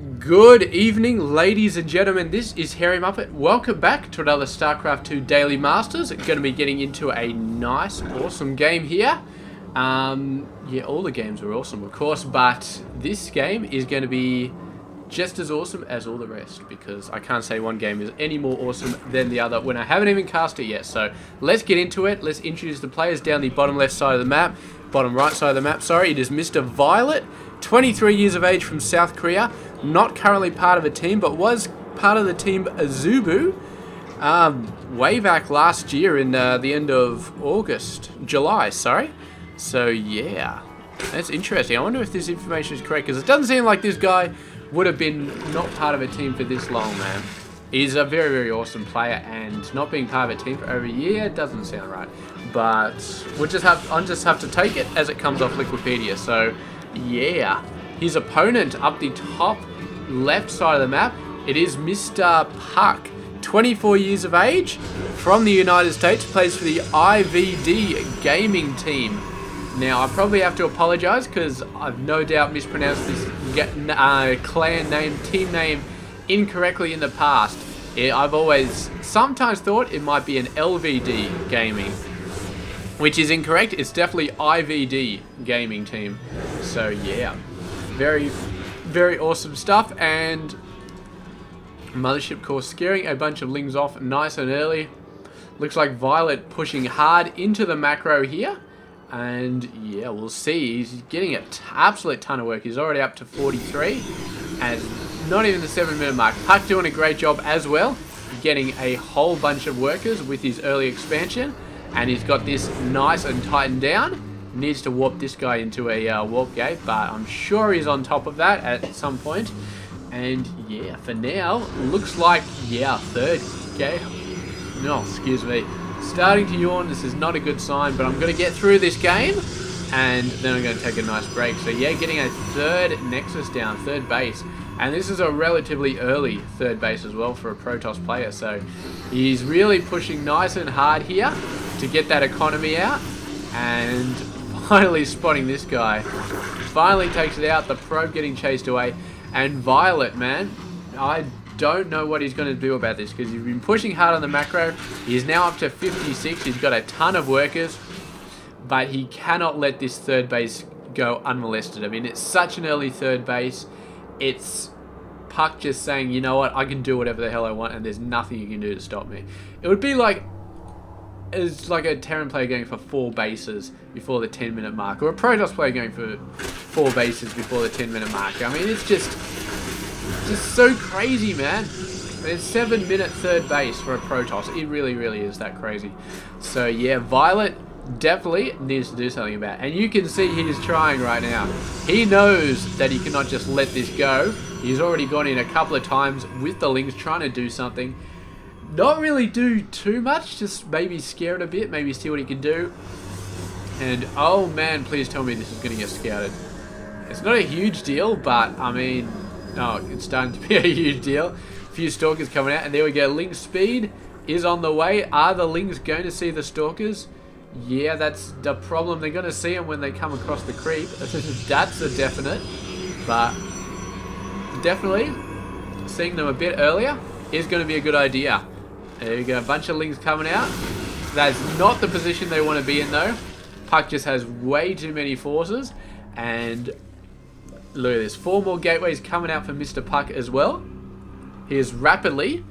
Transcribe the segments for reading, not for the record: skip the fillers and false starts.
Good evening, ladies and gentlemen. This is Harry Muppet. Welcome back to another Starcraft 2 Daily Masters. Going to be getting into a nice, awesome game here. Yeah, all the games are awesome, of course, but this game is going to be just as awesome as all the rest, because I can't say one game is any more awesome than the other when I haven't even cast it yet. So let's get into it. Let's introduce the players down the bottom left side of the map. Bottom right side of the map, sorry. It is Mr. viOLet, 23 years of age, from South Korea. Not currently part of a team, but was part of the team Azubu way back last year in the end of July, sorry. So yeah, that's interesting. I wonder if this information is correct, because it doesn't seem like this guy would have been not part of a team for this long, man. He's a very, very awesome player, and not being part of a team for over a year doesn't sound right. But I'll just have to take it as it comes off Wikipedia. So yeah, his opponent up the top left side of the map, it is Mr. puCK, 24 years of age, from the United States, plays for the IVD gaming team. Now, I probably have to apologize because I've no doubt mispronounced this clan name, team name incorrectly in the past. I've always sometimes thought it might be an LVD gaming, which is incorrect. It's definitely IVD gaming team. So yeah, very, very awesome stuff. And Mothership Core scaring a bunch of lings off nice and early. Looks like viOLet pushing hard into the macro here. And yeah, we'll see. He's getting an absolute ton of work. He's already up to 43. And not even the 7-minute mark. puCK doing a great job as well, getting a whole bunch of workers with his early expansion. And he's got this nice and tightened down. Needs to warp this guy into a warp gate, but I'm sure he's on top of that at some point. And yeah, for now, looks like, yeah, third gate. No, excuse me. Starting to yawn. This is not a good sign, but I'm going to get through this game, and then I'm going to take a nice break. So yeah, getting a third Nexus down, third base. And this is a relatively early third base as well for a Protoss player. So he's really pushing nice and hard here to get that economy out. And finally spotting this guy. Finally takes it out. The probe getting chased away. And viOLet, man, I don't know what he's going to do about this, because he's been pushing hard on the macro. He's now up to 56. He's got a ton of workers, but he cannot let this third base go unmolested. I mean, it's such an early third base. It's puCK just saying, you know what, I can do whatever the hell I want, and there's nothing you can do to stop me. It would be like, it's like a Terran player going for 4 bases before the 10-minute mark, or a Protoss player going for 4 bases before the 10-minute mark. I mean, it's just so crazy, man. There's 7-minute third base for a Protoss. It really, really is that crazy. So yeah, viOLet definitely needs to do something about it. And you can see he's trying right now. He knows that he cannot just let this go. He's already gone in a couple of times with the lings trying to do something. Not really do too much, just maybe scare it a bit, maybe see what he can do. And oh man, please tell me this is going to get scouted. It's not a huge deal, but I mean, oh, it's starting to be a huge deal. A few stalkers coming out, and there we go. Ling speed is on the way. Are the lings going to see the stalkers? Yeah, that's the problem. They're going to see them when they come across the creep. That's a definite. But definitely seeing them a bit earlier is going to be a good idea. There you go. A bunch of lings coming out. That's not the position they want to be in, though. puCK just has way too many forces. And look at this. 4 more gateways coming out for Mr. puCK as well. He is rapidly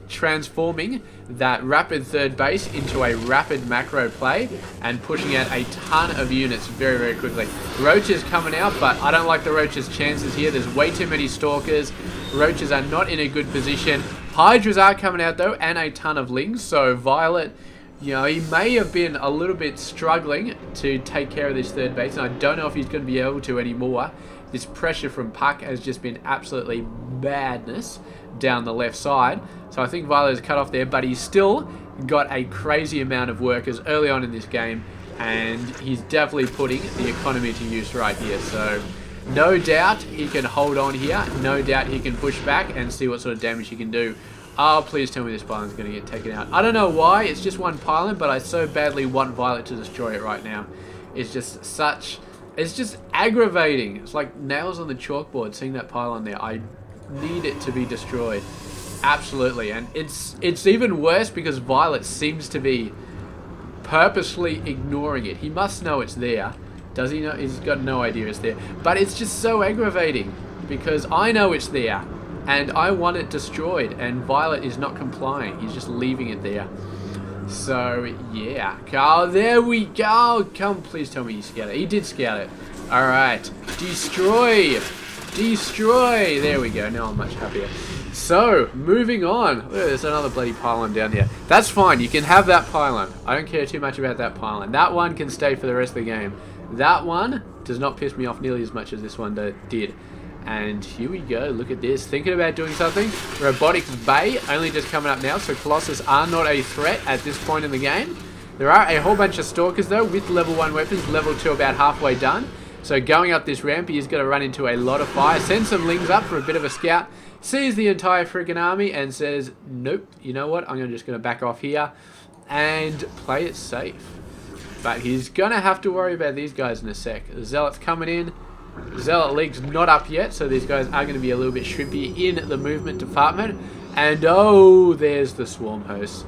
transforming that rapid third base into a rapid macro play and pushing out a ton of units very, very quickly. Roaches coming out, but I don't like the Roaches' chances here. There's way too many stalkers. Roaches are not in a good position. Hydras are coming out though, and a ton of lings. So viOLet, you know, he may have been a little bit struggling to take care of this third base, and I don't know if he's going to be able to anymore. This pressure from puCK has just been absolutely madness down the left side. So I think viOLet is cut off there, but he's still got a crazy amount of workers early on in this game, and he's definitely putting the economy to use right here. So no doubt he can hold on here. No doubt he can push back and see what sort of damage he can do. Oh, please tell me this pylon's going to get taken out. I don't know why. It's just one pylon, but I so badly want viOLet to destroy it right now. It's just such... It's just aggravating. It's like nails on the chalkboard seeing that pylon there. I need it to be destroyed. Absolutely. And it's even worse because viOLet seems to be purposely ignoring it. He must know it's there. Does he know? He's got no idea it's there. But it's just so aggravating because I know it's there and I want it destroyed and viOLet is not complying. He's just leaving it there. So, yeah. Oh, there we go. Come, please tell me he scouted it. He did scout it. Alright. Destroy. Destroy. There we go. Now I'm much happier. So, moving on. Look, there's another bloody pylon down here. That's fine. You can have that pylon. I don't care too much about that pylon. That one can stay for the rest of the game. That one does not piss me off nearly as much as this one did. And here we go. Look at this. Thinking about doing something. Robotics Bay only just coming up now. So Colossus are not a threat at this point in the game. There are a whole bunch of Stalkers though with level 1 weapons. Level 2 about halfway done. So going up this ramp, he is going to run into a lot of fire. Send some Lings up for a bit of a scout. Sees the entire friggin' army and says, nope, you know what? I'm just going to back off here and play it safe. But he's going to have to worry about these guys in a sec. Zealot's coming in. Zealot League's not up yet, so these guys are going to be a little bit shrimpy in the movement department. And oh, there's the swarm hosts.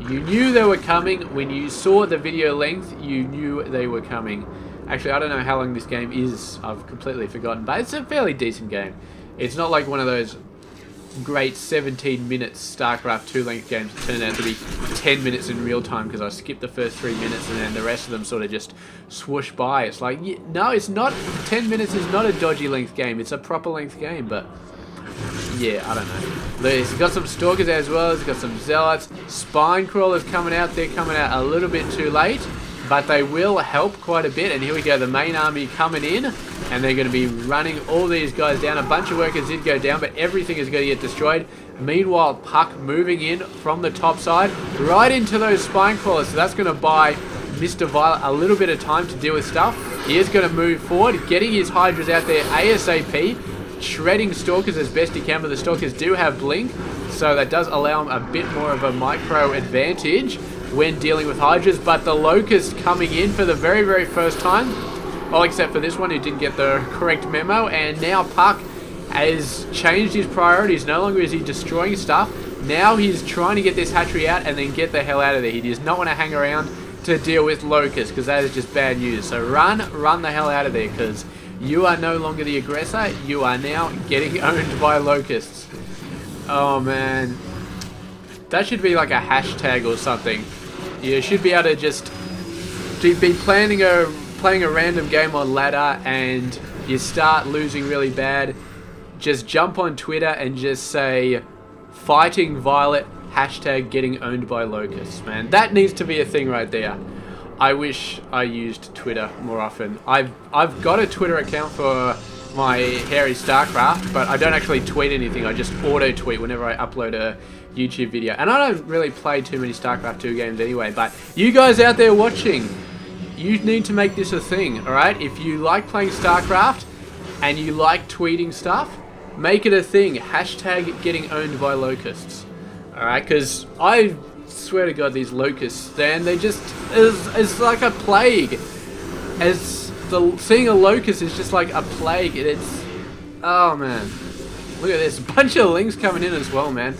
You knew they were coming. When you saw the video length, you knew they were coming. Actually, I don't know how long this game is. I've completely forgotten, but it's a fairly decent game. It's not like one of those great 17-minute Starcraft 2 length games that turned out to be 10 minutes in real time because I skipped the first 3 minutes and then the rest of them sort of just swoosh by. It's like, no, it's not. 10 minutes is not a dodgy length game. It's a proper length game, but yeah, I don't know. He's got some Stalkers as well. He's got some Zealots. Spine Crawlers coming out. They're coming out a little bit too late, but they will help quite a bit. And here we go, the main army coming in, and they're going to be running all these guys down. A bunch of workers did go down, but everything is going to get destroyed. Meanwhile, puCK moving in from the top side, right into those Spine Crawlers. So that's going to buy Mr. viOLet a little bit of time to deal with stuff. He is going to move forward, getting his Hydras out there ASAP, shredding Stalkers as best he can, but the Stalkers do have Blink, so that does allow him a bit more of a micro advantage when dealing with Hydras. But the Locust coming in for the very, very first time. Well, except for this one who didn't get the correct memo. And now puCK has changed his priorities. No longer is he destroying stuff. Now he's trying to get this hatchery out and then get the hell out of there. He does not want to hang around to deal with Locusts because that is just bad news. So run the hell out of there because you are no longer the aggressor. You are now getting owned by Locusts. Oh, man. That should be like a hashtag or something. You should be able to just be playing a random game on ladder and you start losing really bad. Just jump on Twitter and just say, fighting viOLet, hashtag getting owned by Locusts, man. That needs to be a thing right there. I wish I used Twitter more often. I've got a Twitter account for my Hairy Starcraft, but I don't actually tweet anything. I just auto-tweet whenever I upload a YouTube video. And I don't really play too many Starcraft 2 games anyway, but you guys out there watching, you need to make this a thing, alright? If you like playing Starcraft and you like tweeting stuff, make it a thing. Hashtag getting owned by Locusts. Alright, because I swear to God, these Locusts, man, they just, it's like a plague. Seeing a Locust is just like a plague. It's, oh man. Look at this, a bunch of Lings coming in as well, man.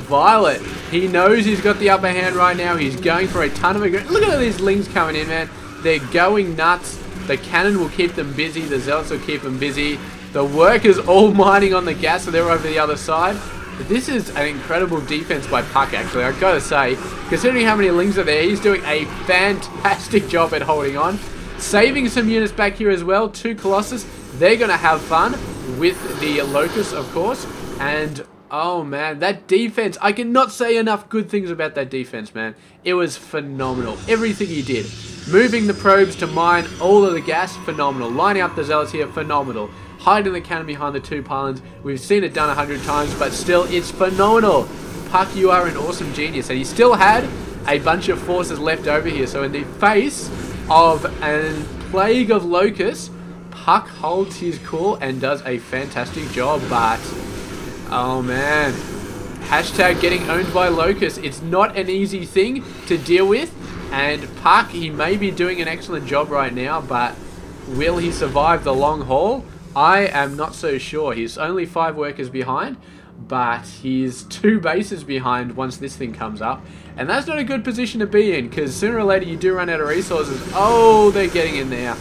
viOLet, he knows he's got the upper hand right now. He's going for a ton of aggression. Look at these Lings coming in, man. They're going nuts. The cannon will keep them busy. The Zealots will keep them busy. The workers all mining on the gas, so they're over the other side. This is an incredible defense by puCK, actually, I've got to say. Considering how many Lings are there, he's doing a fantastic job at holding on. Saving some units back here as well. 2 Colossus. They're going to have fun with the Locusts, of course. And, oh, man, that defense. I cannot say enough good things about that defense, man. It was phenomenal. Everything he did. Moving the probes to mine all of the gas, phenomenal. Lining up the Zealots here, phenomenal. Hiding the cannon behind the 2 pylons. We've seen it done 100 times, but still, it's phenomenal. puCK, you are an awesome genius. And he still had a bunch of forces left over here. So in the face of a plague of Locusts, puCK holds his cool and does a fantastic job. But, oh man, hashtag getting owned by Locusts. It's not an easy thing to deal with. And puCK, he may be doing an excellent job right now, but will he survive the long haul? I am not so sure. He's only 5 workers behind, but he's 2 bases behind once this thing comes up. And that's not a good position to be in, because sooner or later you do run out of resources. Oh, they're getting in there.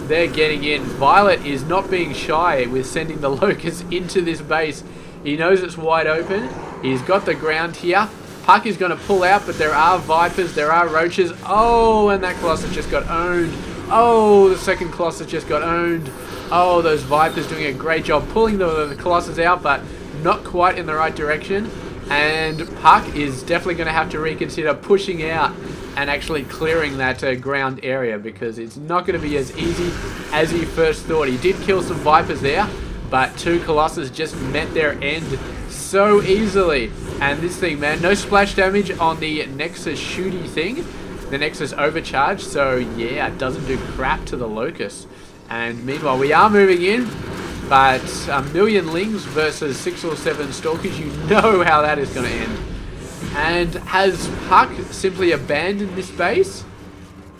They're getting in. viOLet is not being shy with sending the locusts into this base. He knows it's wide open. He's got the ground here. puCK is going to pull out, but there are Vipers, there are Roaches. Oh, and that Colossus just got owned. Oh, the second Colossus just got owned. Oh, those Vipers doing a great job pulling the Colossus out, but not quite in the right direction. And puCK is definitely going to have to reconsider pushing out and actually clearing that ground area, because it's not going to be as easy as he first thought. He did kill some Vipers there, but 2 Colossus just met their end so easily. And this thing, man, no splash damage on the Nexus shooty thing, the Nexus overcharge, so yeah, it doesn't do crap to the Locust. And meanwhile, we are moving in, but 1,000,000 Lings versus 6 or 7 Stalkers, you know how that is going to end. And has puCK simply abandoned this base?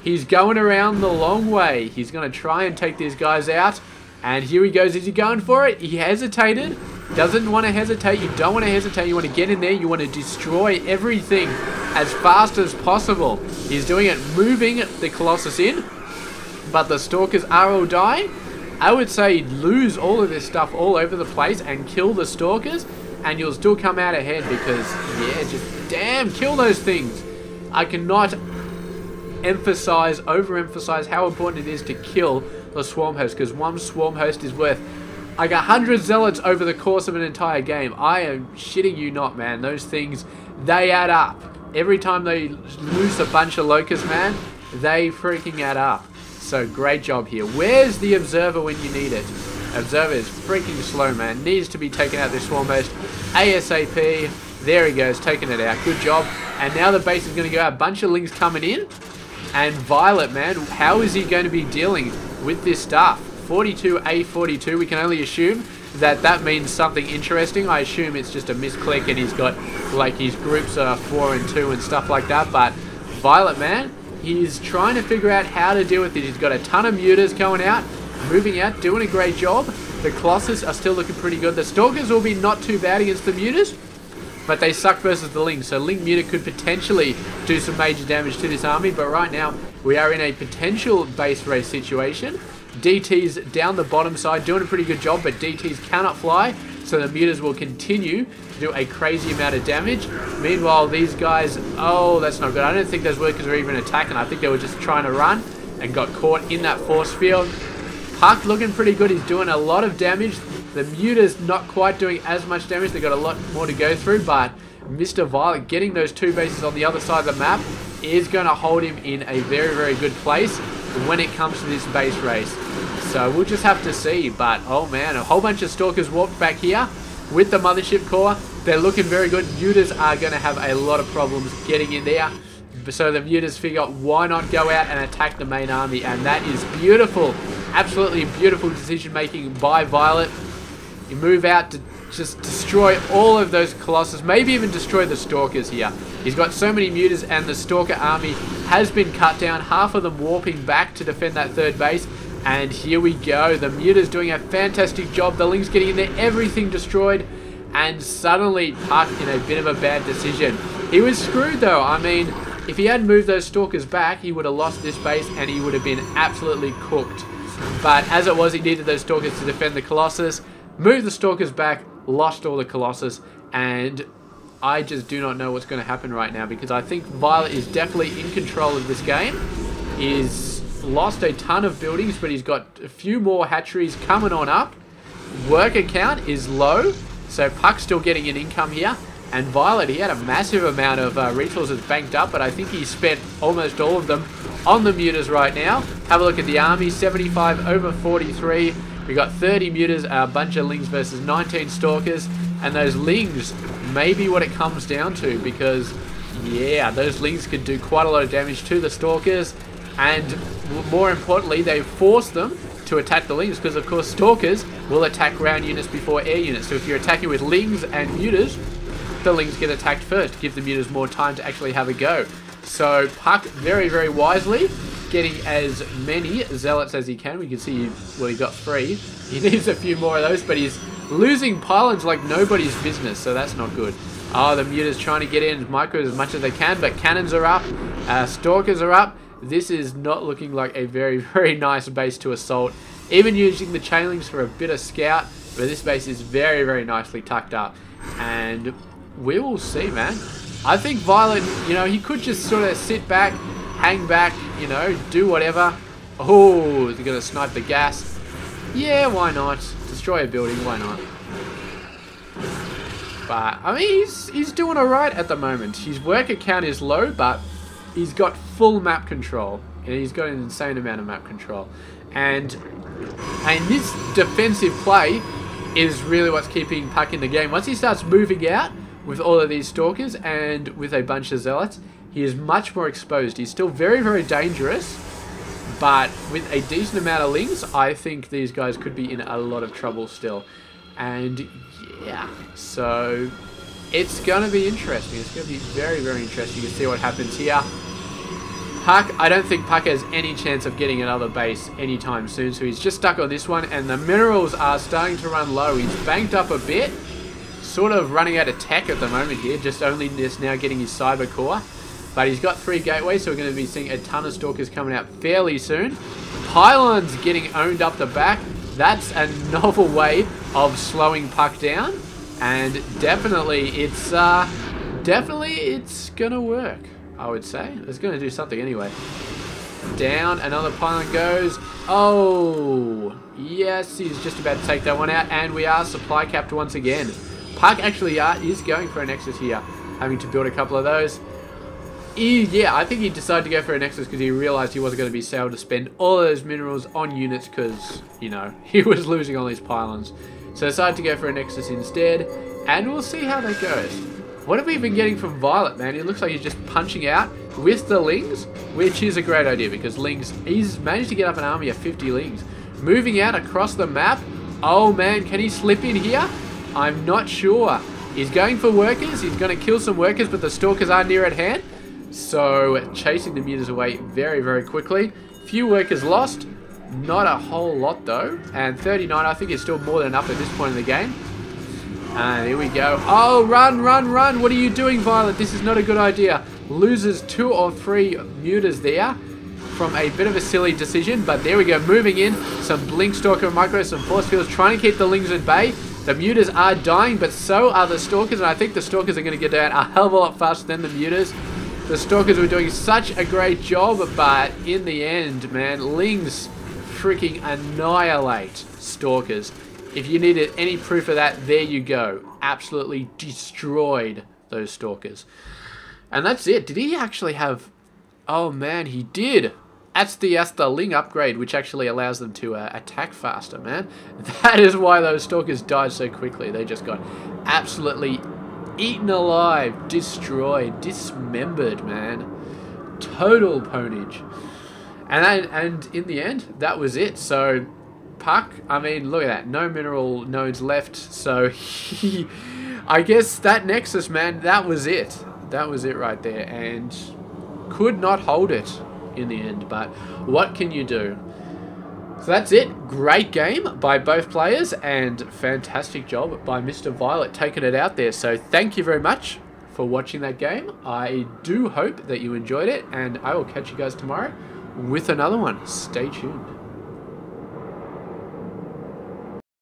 He's going around the long way. He's going to try and take these guys out. And here he goes. Is he going for it? He hesitated. Doesn't want to hesitate. You don't want to hesitate. You want to get in there. You want to destroy everything as fast as possible. He's doing it, moving the Colossus in. But the Stalkers are all dying. I would say lose all of this stuff all over the place and kill the Stalkers, and you'll still come out ahead, because, yeah, just damn, kill those things. I cannot overemphasize how important it is to kill the Swarm Host, because one Swarm Host is worth like 100 Zealots over the course of an entire game. I am shitting you not, man. Those things, they add up. Every time they lose a bunch of Locusts, man, they freaking add up. So great job here. Where's the Observer when you need it? Observer is freaking slow, man. Needs to be taken out this Swarm Host ASAP. There he goes, taking it out. Good job. And now the base is going to go out. A bunch of Lings coming in. And viOLet, man, how is he going to be dealing with this stuff? 42A42, we can only assume that that means something interesting. I assume it's just a misclick and he's got, like, his groups are 4 and 2 and stuff like that. But viOLet, man, he's trying to figure out how to deal with it. He's got a ton of mutas going out, moving out, doing a great job. The Colossus are still looking pretty good. The Stalkers will be not too bad against the mutas, but they suck versus the Ling. So Ling muta could potentially do some major damage to this army. But right now, we are in a potential base race situation. DT's down the bottom side, doing a pretty good job, but DT's cannot fly, so the mutas will continue to do a crazy amount of damage. Meanwhile, these guys, oh, that's not good. I don't think those workers are even attacking. I think they were just trying to run and got caught in that force field. puCK looking pretty good. He's doing a lot of damage. The mutas not quite doing as much damage. They've got a lot more to go through, but Mr. viOLet getting those 2 bases on the other side of the map is going to hold him in a very, very good place when it comes to this base race. So we'll just have to see. But oh man, a whole bunch of Stalkers walked back here with the Mothership Core. They're looking very good. Mutas are going to have a lot of problems getting in there. So the mutas figure, why not go out and attack the main army? And that is beautiful. Absolutely beautiful decision making by viOLet. You move out to just destroy all of those Colossus, maybe even destroy the Stalkers here. He's got so many mutas, and the Stalker army has been cut down, half of them warping back to defend that 3rd base. And here we go, the mutas doing a fantastic job, the Lings getting in there, everything destroyed, and suddenly puCK in a bit of a bad decision. He was screwed though. I mean, if he had moved those Stalkers back, he would have lost this base and he would have been absolutely cooked. But as it was, he needed those Stalkers to defend the Colossus, moved the Stalkers back, lost all the Colossus, and I just do not know what's going to happen right now, because I think viOLet is definitely in control of this game. He's lost a ton of buildings, but he's got a few more hatcheries coming on up. Worker count is low, so puCK's still getting an income here. And viOLet, he had a massive amount of resources banked up, but I think he spent almost all of them on the mutas right now. Have a look at the army, 75 over 43. We got 30 mutas, a bunch of Lings versus 19 Stalkers, and those Lings may be what it comes down to, because yeah, those Lings could do quite a lot of damage to the Stalkers, and more importantly, they force them to attack the Lings, because of course Stalkers will attack ground units before air units. So if you're attacking with Lings and mutas, the Lings get attacked first, give the mutas more time to actually have a go. So puCK very, very wisely getting as many zealots as he can. We can see, well, he got 3. He needs a few more of those, but he's losing pylons like nobody's business, so that's not good. Oh, the muters trying to get in micros as much as they can, but cannons are up, stalkers are up. This is not looking like a very, very nice base to assault. Even using the chainlings for a bit of scout, but this base is very, very nicely tucked up. And we will see, man. I think viOLet, you know, he could just sort of sit back, hang back, you know, do whatever. Oh, they're going to snipe the gas. Yeah, why not? Destroy a building, why not? But, I mean, he's doing alright at the moment. His worker count is low, but he's got full map control. And he's got an insane amount of map control. And this defensive play is really what's keeping puCK in the game. Once he starts moving out with all of these stalkers and with a bunch of zealots, he is much more exposed. He's still very, very dangerous, but with a decent amount of lings, I think these guys could be in a lot of trouble still. And yeah, so it's going to be interesting. It's going to be very, very interesting to see what happens here. puCK, I don't think puCK has any chance of getting another base anytime soon, so he's just stuck on this one, and the minerals are starting to run low. He's banked up a bit, sort of running out of tech at the moment here, just now getting his cyber core. But he's got 3 gateways, so we're going to be seeing a ton of stalkers coming out fairly soon. Pylons getting owned up the back. That's a novel way of slowing puCK down, and definitely it's gonna work, I would say. It's gonna do something anyway. Down, another pylon goes. Oh, yes, he's just about to take that one out, and we are supply capped once again. puCK actually is going for a Nexus here, having to build a couple of those. Yeah, I think he decided to go for a Nexus because he realized he wasn't going to be able to spend all of those minerals on units because, you know, he was losing all these pylons. So decided to go for a Nexus instead, and we'll see how that goes. What have we been getting from viOLet, man? It looks like he's just punching out with the lings, which is a great idea because lings, he's managed to get up an army of 50 lings. Moving out across the map. Oh man, can he slip in here? I'm not sure. He's going for workers. He's going to kill some workers, but the stalkers are near at hand. So chasing the muters away very, very quickly. Few workers lost. Not a whole lot though. And 39 I think is still more than enough at this point in the game. And here we go. Oh, run, run, run. What are you doing, viOLet? This is not a good idea. Loses 2 or 3 muters there from a bit of a silly decision. But there we go. Moving in. Some blink stalker micro, some force fields. Trying to keep the lings at bay. The muters are dying, but so are the stalkers. And I think the stalkers are going to get down a hell of a lot faster than the muters. The stalkers were doing such a great job, but in the end, man, lings freaking annihilate stalkers. If you needed any proof of that, there you go. Absolutely destroyed those stalkers. And that's it. Did he actually have... Oh man, he did. That's the ling upgrade, which actually allows them to attack faster, man. That is why those stalkers died so quickly. They just got absolutely eaten alive, destroyed, dismembered, man. Total ponage. And in the end, that was it. So puCK, I mean, look at that. No mineral nodes left. So I guess that Nexus, man, that was it. That was it right there. And could not hold it in the end. But what can you do? So that's it. Great game by both players and fantastic job by Mr. viOLet taking it out there. So thank you very much for watching that game. I do hope that you enjoyed it, and I will catch you guys tomorrow with another one. Stay tuned.